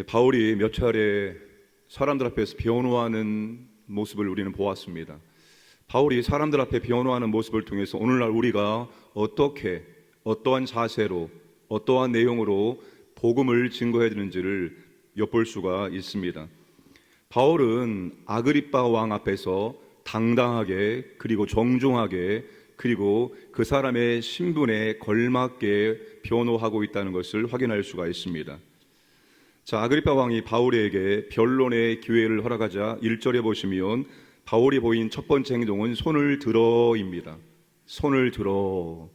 바울이 몇 차례 사람들 앞에서 변호하는 모습을 우리는 보았습니다. 바울이 사람들 앞에 변호하는 모습을 통해서 오늘날 우리가 어떻게, 어떠한 자세로, 어떠한 내용으로 복음을 증거해야 되는지를 엿볼 수가 있습니다. 바울은 아그리빠 왕 앞에서 당당하게, 그리고 정중하게, 그리고 그 사람의 신분에 걸맞게 변호하고 있다는 것을 확인할 수가 있습니다. 자, 아그리빠 왕이 바울에게 변론의 기회를 허락하자 1절에 보시면 바울이 보인 첫 번째 행동은 손을 들어입니다. 손을 들어.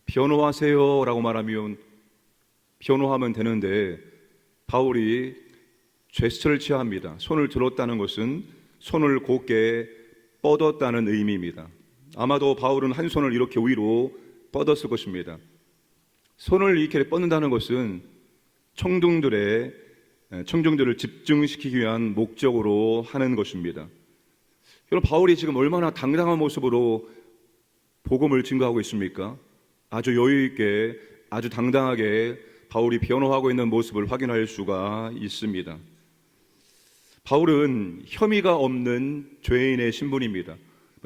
변호하세요 라고 말하면 변호하면 되는데 바울이 제스처를 취합니다. 손을 들었다는 것은 손을 곧게 뻗었다는 의미입니다. 아마도 바울은 한 손을 이렇게 위로 뻗었을 것입니다. 손을 이렇게 뻗는다는 것은 청중들을 집중시키기 위한 목적으로 하는 것입니다. 여러분, 바울이 지금 얼마나 당당한 모습으로 복음을 증거하고 있습니까? 아주 여유 있게, 아주 당당하게 바울이 변호하고 있는 모습을 확인할 수가 있습니다. 바울은 혐의가 없는 죄인의 신분입니다.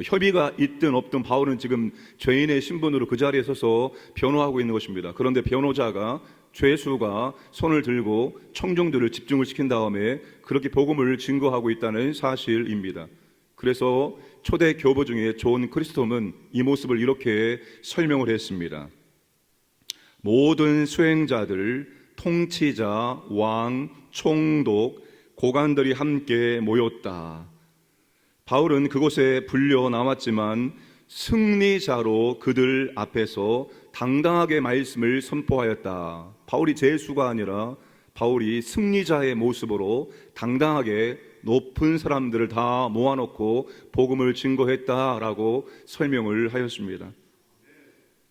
혐의가 있든 없든 바울은 지금 죄인의 신분으로 그 자리에 서서 변호하고 있는 것입니다. 그런데 변호자가, 죄수가 손을 들고 청중들을 집중을 시킨 다음에 그렇게 복음을 증거하고 있다는 사실입니다. 그래서 초대 교부 중에 존 크리스톰은 이 모습을 이렇게 설명을 했습니다. 모든 수행자들, 통치자, 왕, 총독, 고관들이 함께 모였다. 바울은 그곳에 불려 나왔지만 승리자로 그들 앞에서 당당하게 말씀을 선포하였다. 바울이 죄수가 아니라 바울이 승리자의 모습으로 당당하게 높은 사람들을 다 모아놓고 복음을 증거했다라고 설명을 하였습니다.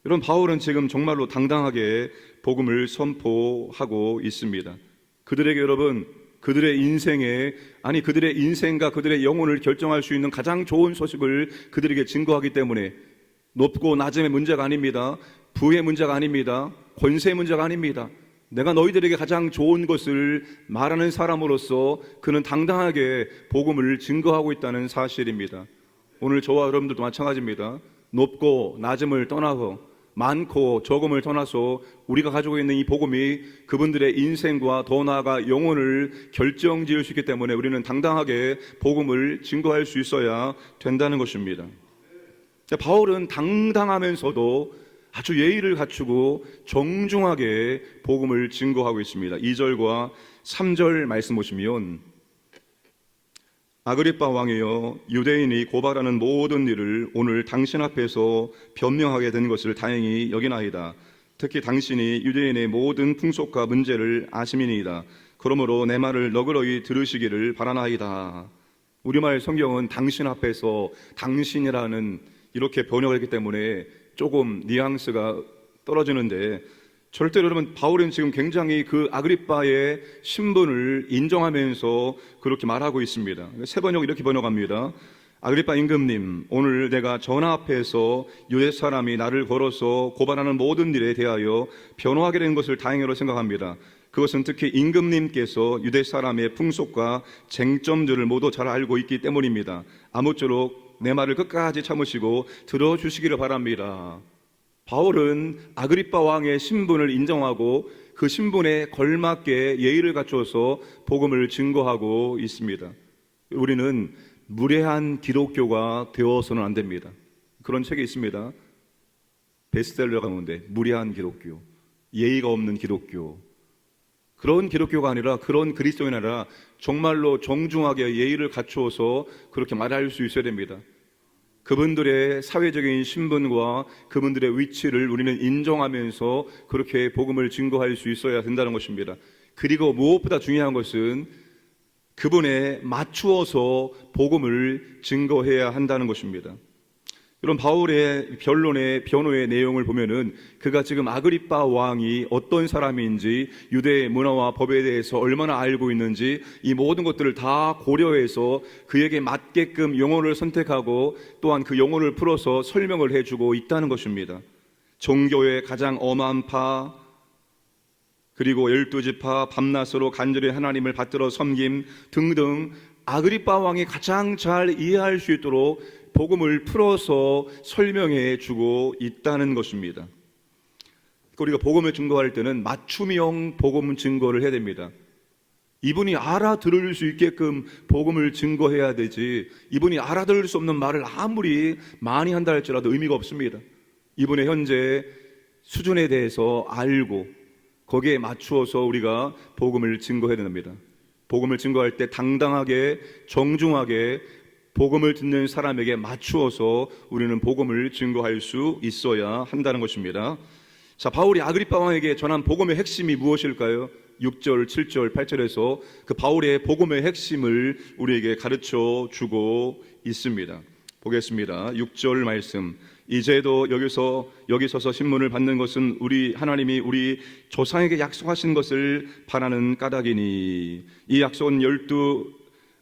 여러분, 바울은 지금 정말로 당당하게 복음을 선포하고 있습니다. 그들에게 여러분, 그들의 인생에, 그들의 인생과 그들의 영혼을 결정할 수 있는 가장 좋은 소식을 그들에게 증거하기 때문에 높고 낮음의 문제가 아닙니다. 부의 문제가 아닙니다. 권세의 문제가 아닙니다. 내가 너희들에게 가장 좋은 것을 말하는 사람으로서 그는 당당하게 복음을 증거하고 있다는 사실입니다. 오늘 저와 여러분들도 마찬가지입니다. 높고 낮음을 떠나서, 많고 적음을 떠나서 우리가 가지고 있는 이 복음이 그분들의 인생과 더 나아가 영혼을 결정지을 수 있기 때문에 우리는 당당하게 복음을 증거할 수 있어야 된다는 것입니다. 바울은 당당하면서도 아주 예의를 갖추고 정중하게 복음을 증거하고 있습니다. 2절과 3절 말씀 보시면 아그리빠 왕이여, 유대인이 고발하는 모든 일을 오늘 당신 앞에서 변명하게 된 것을 다행히 여기나이다. 특히 당신이 유대인의 모든 풍속과 문제를 아심이니이다. 그러므로 내 말을 너그러이 들으시기를 바라나이다. 우리말 성경은 당신 앞에서, 당신이라는 이렇게 번역을 했기 때문에 조금 뉘앙스가 떨어지는데, 절대로 여러분, 바울은 지금 굉장히 그 아그리빠의 신분을 인정하면서 그렇게 말하고 있습니다. 새 번역 이렇게 번역합니다. 아그리빠 임금님, 오늘 내가 전하 앞에서 유대 사람이 나를 걸어서 고발하는 모든 일에 대하여 변호하게 된 것을 다행으로 생각합니다. 그것은 특히 임금님께서 유대 사람의 풍속과 쟁점들을 모두 잘 알고 있기 때문입니다. 아무쪼록 내 말을 끝까지 참으시고 들어주시기를 바랍니다. 바울은 아그리빠 왕의 신분을 인정하고 그 신분에 걸맞게 예의를 갖춰서 복음을 증거하고 있습니다. 우리는 무례한 기독교가 되어서는 안 됩니다. 그런 책이 있습니다. 베스트셀러 가운데 무례한 기독교, 예의가 없는 기독교, 그런 기독교가 아니라, 그런 그리스도인이 아니라 정말로 정중하게 예의를 갖추어서 그렇게 말할 수 있어야 됩니다. 그분들의 사회적인 신분과 그분들의 위치를 우리는 인정하면서 그렇게 복음을 증거할 수 있어야 된다는 것입니다. 그리고 무엇보다 중요한 것은 그분에 맞추어서 복음을 증거해야 한다는 것입니다. 여러분, 바울의 변호의 내용을 보면은 그가 지금 아그리빠 왕이 어떤 사람인지, 유대의 문화와 법에 대해서 얼마나 알고 있는지, 이 모든 것들을 다 고려해서 그에게 맞게끔 용어를 선택하고 또한 그 용어를 풀어서 설명을 해주고 있다는 것입니다. 종교의 가장 엄한 파, 그리고 12지파 밤낮으로 간절히 하나님을 받들어 섬김 등등 아그리빠 왕이 가장 잘 이해할 수 있도록 복음을 풀어서 설명해 주고 있다는 것입니다. 우리가 복음을 증거할 때는 맞춤형 복음 증거를 해야 됩니다. 이분이 알아들을 수 있게끔 복음을 증거해야 되지, 이분이 알아들을 수 없는 말을 아무리 많이 한다 할지라도 의미가 없습니다. 이분의 현재 수준에 대해서 알고 거기에 맞추어서 우리가 복음을 증거해야 됩니다. 복음을 증거할 때 당당하게 정중하게 복음을 듣는 사람에게 맞추어서 우리는 복음을 증거할 수 있어야 한다는 것입니다. 자, 바울이 아그리빠 왕에게 전한 복음의 핵심이 무엇일까요? 6절, 7절, 8절에서 그 바울의 복음의 핵심을 우리에게 가르쳐 주고 있습니다. 보겠습니다. 6절 말씀. 이제도 여기 서서 신문을 받는 것은 우리 하나님이 우리 조상에게 약속하신 것을 바라는 까닭이니, 이 약속은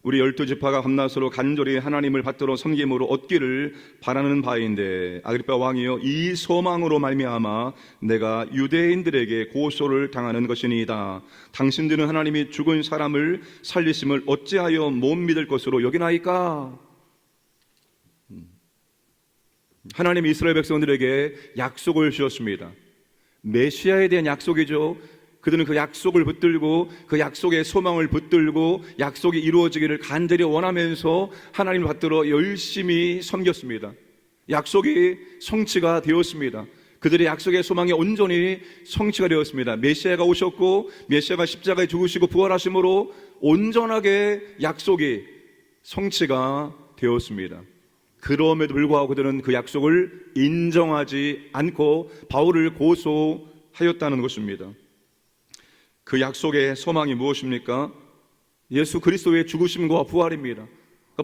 우리 12지파가 밤낮으로 간절히 하나님을 받들어 섬김으로 얻기를 바라는 바인데, 아그리빠 왕이여, 이 소망으로 말미암아 내가 유대인들에게 고소를 당하는 것이니이다. 당신들은 하나님이 죽은 사람을 살리심을 어찌하여 못 믿을 것으로 여기나이까? 하나님이 이스라엘 백성들에게 약속을 주셨습니다. 메시아에 대한 약속이죠. 그들은 그 약속을 붙들고 그 약속의 소망을 붙들고 약속이 이루어지기를 간절히 원하면서 하나님을 받들어 열심히 섬겼습니다. 약속이 성취가 되었습니다. 그들의 약속의 소망이 온전히 성취가 되었습니다. 메시아가 오셨고 메시아가 십자가에 죽으시고 부활하심으로 온전하게 약속이 성취가 되었습니다. 그럼에도 불구하고 그들은 그 약속을 인정하지 않고 바울을 고소하였다는 것입니다. 그 약속의 소망이 무엇입니까? 예수 그리스도의 죽으심과 부활입니다.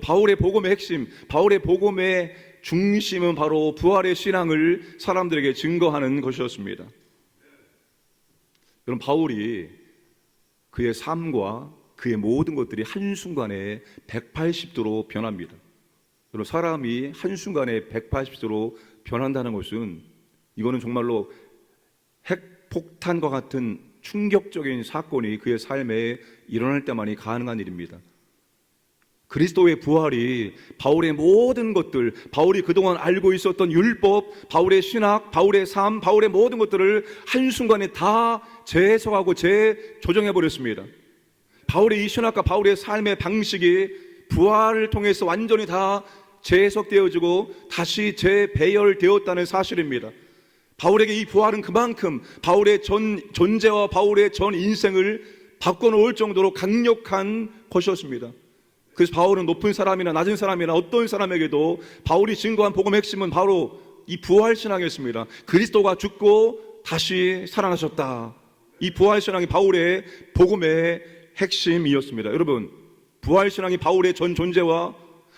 바울의 복음의 핵심, 바울의 복음의 중심은 바로 부활의 신앙을 사람들에게 증거하는 것이었습니다. 여러분, 바울이 그의 삶과 그의 모든 것들이 한순간에 180도로 변합니다. 여러분, 사람이 한순간에 180도로 변한다는 것은, 이거는 정말로 핵폭탄과 같은 충격적인 사건이 그의 삶에 일어날 때만이 가능한 일입니다. 그리스도의 부활이 바울의 모든 것들, 바울이 그동안 알고 있었던 율법, 바울의 신학, 바울의 삶, 바울의 모든 것들을 한순간에 다 재해석하고 재조정해버렸습니다. 바울의 이 신학과 바울의 삶의 방식이 부활을 통해서 완전히 다 재해석되어지고 다시 재배열되었다는 사실입니다. 바울에게 이 부활은 그만큼 바울의 전 존재와 바울의 전 인생을 바꿔놓을 정도로 강력한 것이었습니다. 그래서 바울은 높은 사람이나 낮은 사람이나 어떤 사람에게도 바울이 증거한 복음의 핵심은 바로 이 부활신앙이었습니다. 그리스도가 죽고 다시 살아나셨다. 이 부활신앙이 바울의 복음의 핵심이었습니다. 여러분, 부활신앙이 바울의 전 존재와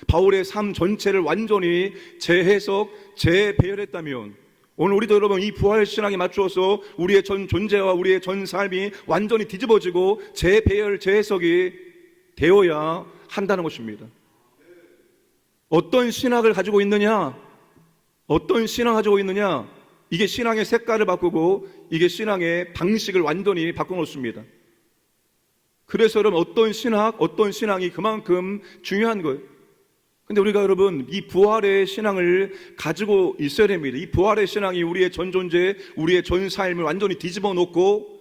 바울의 삶 전체를 완전히 재해석, 재배열했다면, 오늘 우리도 여러분 이 부활신앙에 맞추어서 우리의 전 존재와 우리의 전 삶이 완전히 뒤집어지고 재배열, 재해석이 되어야 한다는 것입니다. 어떤 신학을 가지고 있느냐, 어떤 신앙을 가지고 있느냐, 이게 신앙의 색깔을 바꾸고 이게 신앙의 방식을 완전히 바꿔놓습니다. 그래서 여러분, 어떤 신학, 어떤 신앙이 그만큼 중요한 거예요. 근데 우리가 여러분 이 부활의 신앙을 가지고 있어야 됩니다. 이 부활의 신앙이 우리의 전 존재, 우리의 전 삶을 완전히 뒤집어 놓고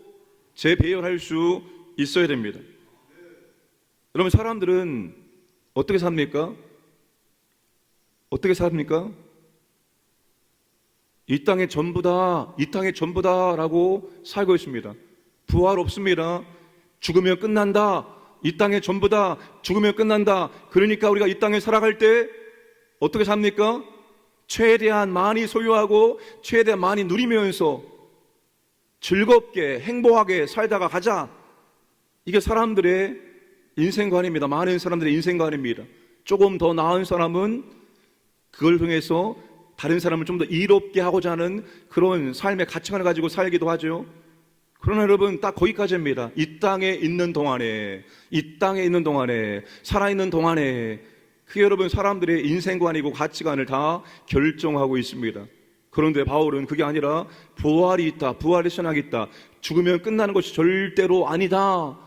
재배열할 수 있어야 됩니다. 여러분, 사람들은 어떻게 삽니까? 어떻게 삽니까? 이 땅의 전부다, 이 땅의 전부다라고 살고 있습니다. 부활 없습니다. 죽으면 끝난다. 이 땅의 전부다. 죽으면 끝난다. 그러니까 우리가 이 땅에 살아갈 때 어떻게 삽니까? 최대한 많이 소유하고 최대한 많이 누리면서 즐겁게 행복하게 살다가 가자. 이게 사람들의 인생관입니다. 많은 사람들의 인생관입니다. 조금 더 나은 사람은 그걸 통해서 다른 사람을 좀 더 이롭게 하고자 하는 그런 삶의 가치관을 가지고 살기도 하죠. 그러나 여러분, 딱 거기까지입니다. 이 땅에 있는 동안에, 이 땅에 있는 동안에, 살아있는 동안에, 그게 여러분 사람들의 인생관이고 가치관을 다 결정하고 있습니다. 그런데 바울은 그게 아니라 부활이 있다, 부활의 신학이 있다, 죽으면 끝나는 것이 절대로 아니다.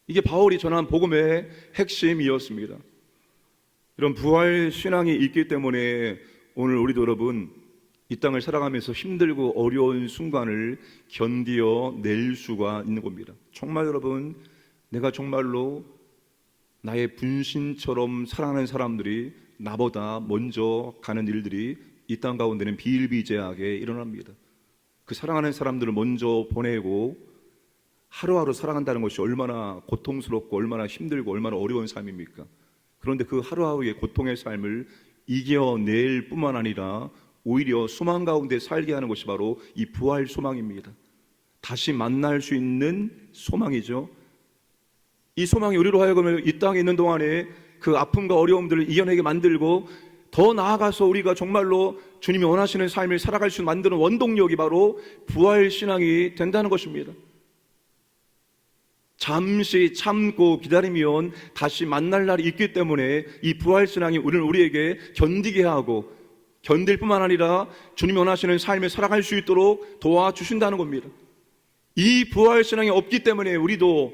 이게 바울이 전한 복음의 핵심이었습니다. 이런 부활 신앙이 있기 때문에 오늘 우리도 여러분 이 땅을 살아가면서 힘들고 어려운 순간을 견디어 낼 수가 있는 겁니다. 정말 여러분, 내가 정말로 나의 분신처럼 사랑하는 사람들이 나보다 먼저 가는 일들이 이 땅 가운데는 비일비재하게 일어납니다. 그 사랑하는 사람들을 먼저 보내고 하루하루 살아간다는 것이 얼마나 고통스럽고 얼마나 힘들고 얼마나 어려운 삶입니까? 그런데 그 하루하루의 고통의 삶을 이겨낼 뿐만 아니라 오히려 소망 가운데 살게 하는 것이 바로 이 부활 소망입니다. 다시 만날 수 있는 소망이죠. 이 소망이 우리로 하여금 이 땅에 있는 동안에 그 아픔과 어려움들을 이겨내게 만들고 더 나아가서 우리가 정말로 주님이 원하시는 삶을 살아갈 수 만드는 원동력이 바로 부활 신앙이 된다는 것입니다. 잠시 참고 기다리면 다시 만날 날이 있기 때문에 이 부활 신앙이 우리에게 견디게 하고 견딜 뿐만 아니라 주님이 원하시는 삶을 살아갈 수 있도록 도와주신다는 겁니다. 이 부활 신앙이 없기 때문에 우리도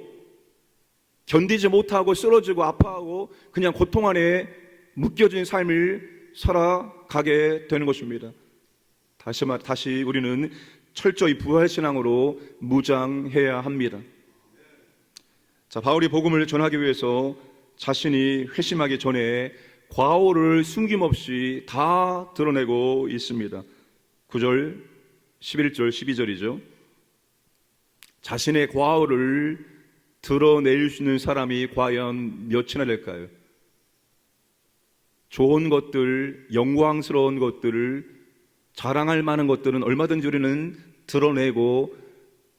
견디지 못하고 쓰러지고 아파하고 그냥 고통 안에 묶여진 삶을 살아가게 되는 것입니다. 다시 우리는 철저히 부활 신앙으로 무장해야 합니다. 자, 바울이 복음을 전하기 위해서 자신이 회심하기 전에 과오를 숨김없이 다 드러내고 있습니다. 9절, 11절, 12절이죠. 자신의 과오를 드러낼 수 있는 사람이 과연 몇이나 될까요? 좋은 것들, 영광스러운 것들을 자랑할 만한 것들은 얼마든지 우리는 드러내고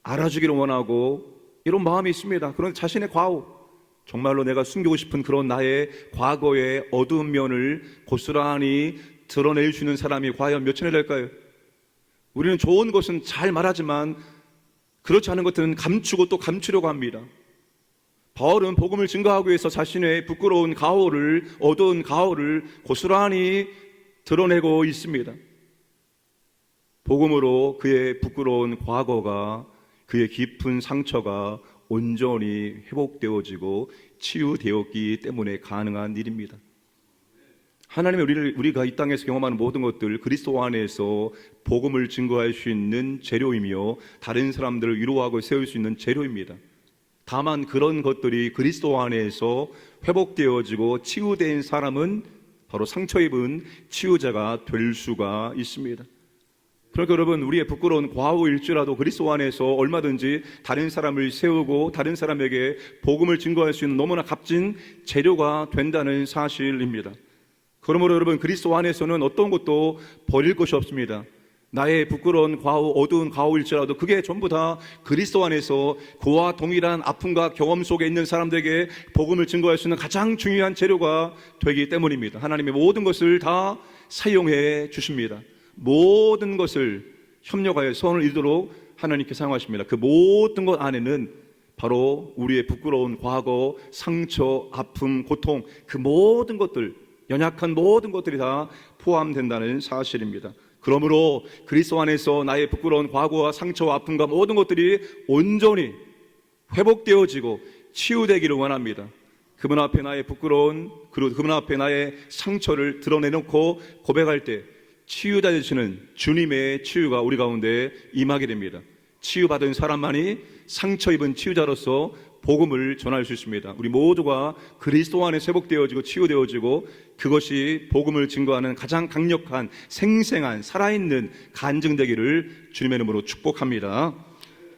알아주기를 원하고 이런 마음이 있습니다. 그런데 자신의 과오, 정말로 내가 숨기고 싶은 그런 나의 과거의 어두운 면을 고스란히 드러낼 수 있는 사람이 과연 몇이나 될까요? 우리는 좋은 것은 잘 말하지만 그렇지 않은 것들은 감추고 또 감추려고 합니다. 바울은 복음을 증거하기 위해서 자신의 부끄러운 가오를, 어두운 가오를 고스란히 드러내고 있습니다. 복음으로 그의 부끄러운 과거가, 그의 깊은 상처가 온전히 회복되어지고 치유되었기 때문에 가능한 일입니다. 하나님의 우리가 이 땅에서 경험하는 모든 것들, 그리스도 안에서 복음을 증거할 수 있는 재료이며 다른 사람들을 위로하고 세울 수 있는 재료입니다. 다만 그런 것들이 그리스도 안에서 회복되어지고 치유된 사람은 바로 상처 입은 치유자가 될 수가 있습니다. 그러니까 여러분, 우리의 부끄러운 과오일지라도 그리스도 안에서 얼마든지 다른 사람을 세우고 다른 사람에게 복음을 증거할 수 있는 너무나 값진 재료가 된다는 사실입니다. 그러므로 여러분, 그리스도 안에서는 어떤 것도 버릴 것이 없습니다. 나의 부끄러운 과오, 어두운 과오일지라도 그게 전부 다 그리스도 안에서 그와 동일한 아픔과 경험 속에 있는 사람들에게 복음을 증거할 수 있는 가장 중요한 재료가 되기 때문입니다. 하나님의 모든 것을 다 사용해 주십니다. 모든 것을 협력하여 선을 이루도록 하나님께 사용하십니다. 그 모든 것 안에는 바로 우리의 부끄러운 과거, 상처, 아픔, 고통, 그 모든 것들, 연약한 모든 것들이 다 포함된다는 사실입니다. 그러므로 그리스도 안에서 나의 부끄러운 과거와 상처와 아픔과 모든 것들이 온전히 회복되어지고 치유되기를 원합니다. 그분 앞에 나의 부끄러운, 그리고 그분 앞에 나의 상처를 드러내놓고 고백할 때 치유자 되시는 주님의 치유가 우리 가운데 임하게 됩니다. 치유받은 사람만이 상처 입은 치유자로서 복음을 전할 수 있습니다. 우리 모두가 그리스도 안에 회복되어지고 치유되어지고 그것이 복음을 증거하는 가장 강력한 생생한 살아있는 간증되기를 주님의 이름으로 축복합니다.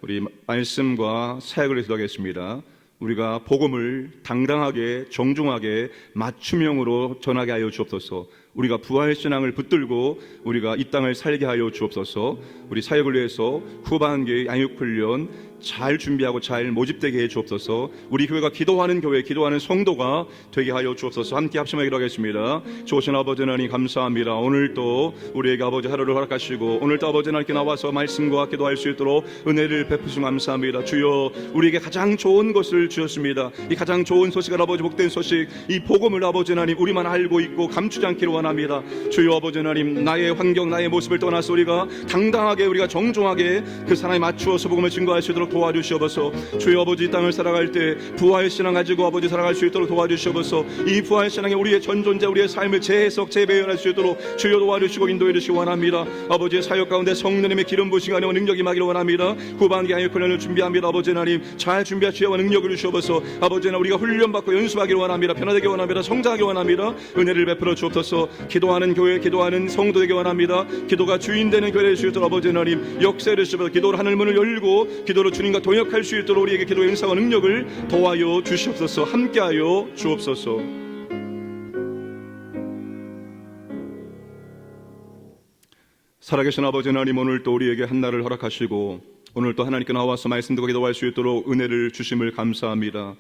우리 말씀과 사역을 기도하겠습니다. 우리가 복음을 당당하게 정중하게 맞춤형으로 전하게 하여 주옵소서. 우리가 부활 신앙을 붙들고 우리가 이 땅을 살게 하여 주옵소서. 우리 사역을 위해서 후반기 양육훈련 잘 준비하고 잘 모집되게 해 주옵소서. 우리 교회가 기도하는 교회, 기도하는 성도가 되게 하여 주옵소서. 함께 합심하게 기도하겠습니다. 좋으신 아버지 하나님 감사합니다. 오늘도 우리에게 아버지 하루를 허락하시고 오늘도 아버지 하나님께 나와서 말씀과 기도할 수 있도록 은혜를 베푸시면 감사합니다. 주여, 우리에게 가장 좋은 것을 주셨습니다. 이 가장 좋은 소식을 아버지 복된 소식, 이 복음을 아버지 하나님 우리만 알고 있고 감추지 않기를 원합니다. 원합니다. 주여 아버지 하나님, 나의 환경, 나의 모습을 떠나서 우리가 당당하게, 우리가 정중하게 그 사람에 맞추어서 복음을 증거할 수 있도록 도와주시옵소서. 주여 아버지, 이 땅을 살아갈 때 부활 신앙 가지고 아버지 살아갈 수 있도록 도와주시옵소서. 이 부활 신앙에 우리의 전 존재, 우리의 삶을 재해석, 재배열할 수 있도록 주여 도와주시고 인도해 주시기 원합니다. 아버지의 사역 가운데 성령님의 기름 부으시고 안에와 능력이 임하기를 원합니다. 후반기 아예 훈련을 준비합니다. 아버지 하나님, 잘 준비할 지혜와 능력을 주시옵소서. 아버지 하나님, 우리가 훈련받고 연습하기를 원합니다. 변화되기 원합니다. 성장하기 원합니다. 은혜를 베풀어 주옵소서. 기도하는 교회, 기도하는 성도 되기 원합니다. 기도가 주인 되는 교회를 주시도록 아버지 하나님 역사를 주시옵소서. 기도로 하늘 문을 열고 기도로 주님과 동역할 수 있도록 우리에게 기도의 은사와 능력을 더하여 주시옵소서. 함께하여 주옵소서. 살아계신 아버지 하나님, 오늘 또 우리에게 한날을 허락하시고 오늘 또 하나님께 나와서 말씀 듣고 기도할 수 있도록 은혜를 주심을 감사합니다.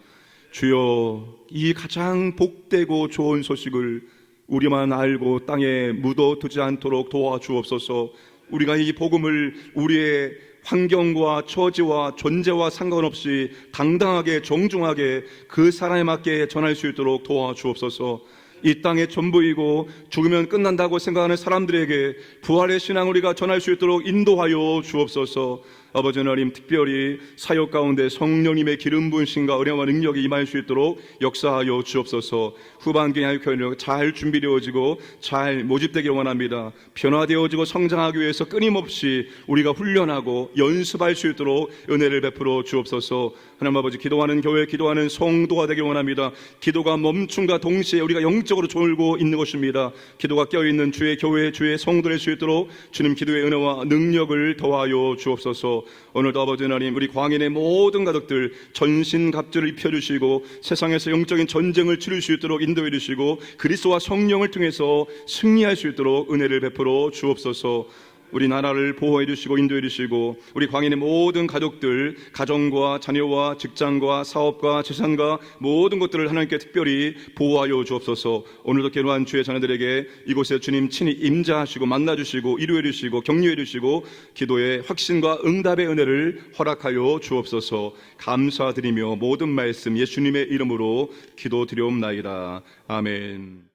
주여, 이 가장 복되고 좋은 소식을 우리만 알고 땅에 묻어두지 않도록 도와주옵소서. 우리가 이 복음을 우리의 환경과 처지와 존재와 상관없이 당당하게 정중하게 그 사람에 맞게 전할 수 있도록 도와주옵소서. 이 땅의 전부이고 죽으면 끝난다고 생각하는 사람들에게 부활의 신앙을 우리가 전할 수 있도록 인도하여 주옵소서. 아버지 하나님, 특별히 사역 가운데 성령님의 기름 부으심과 은혜와 능력이 임할 수 있도록 역사하여 주옵소서. 후반기 교회는 잘 준비되어지고 잘 모집되길 원합니다. 변화되어지고 성장하기 위해서 끊임없이 우리가 훈련하고 연습할 수 있도록 은혜를 베풀어 주옵소서. 하나님 아버지, 기도하는 교회, 기도하는 성도가 되길 원합니다. 기도가 멈춤과 동시에 우리가 영적으로 졸고 있는 것입니다. 기도가 깨어있는 주의 교회, 주의 성도 될 수 있도록 주님 기도의 은혜와 능력을 더하여 주옵소서. 오늘도 아버지 하나님, 우리 광인의 모든 가족들 전신갑주를 입혀주시고 세상에서 영적인 전쟁을 치를 수 있도록 인도해 주시고 그리스도와 성령을 통해서 승리할 수 있도록 은혜를 베풀어 주옵소서. 우리 나라를 보호해 주시고 인도해 주시고 우리 광인의 모든 가족들, 가정과 자녀와 직장과 사업과 재산과 모든 것들을 하나님께 특별히 보호하여 주옵소서. 오늘도 기도한 주의 자녀들에게 이곳에 주님 친히 임재하시고 만나주시고 이루해 주시고 격려해 주시고 기도의 확신과 응답의 은혜를 허락하여 주옵소서. 감사드리며 모든 말씀 예수님의 이름으로 기도드리옵나이다. 아멘.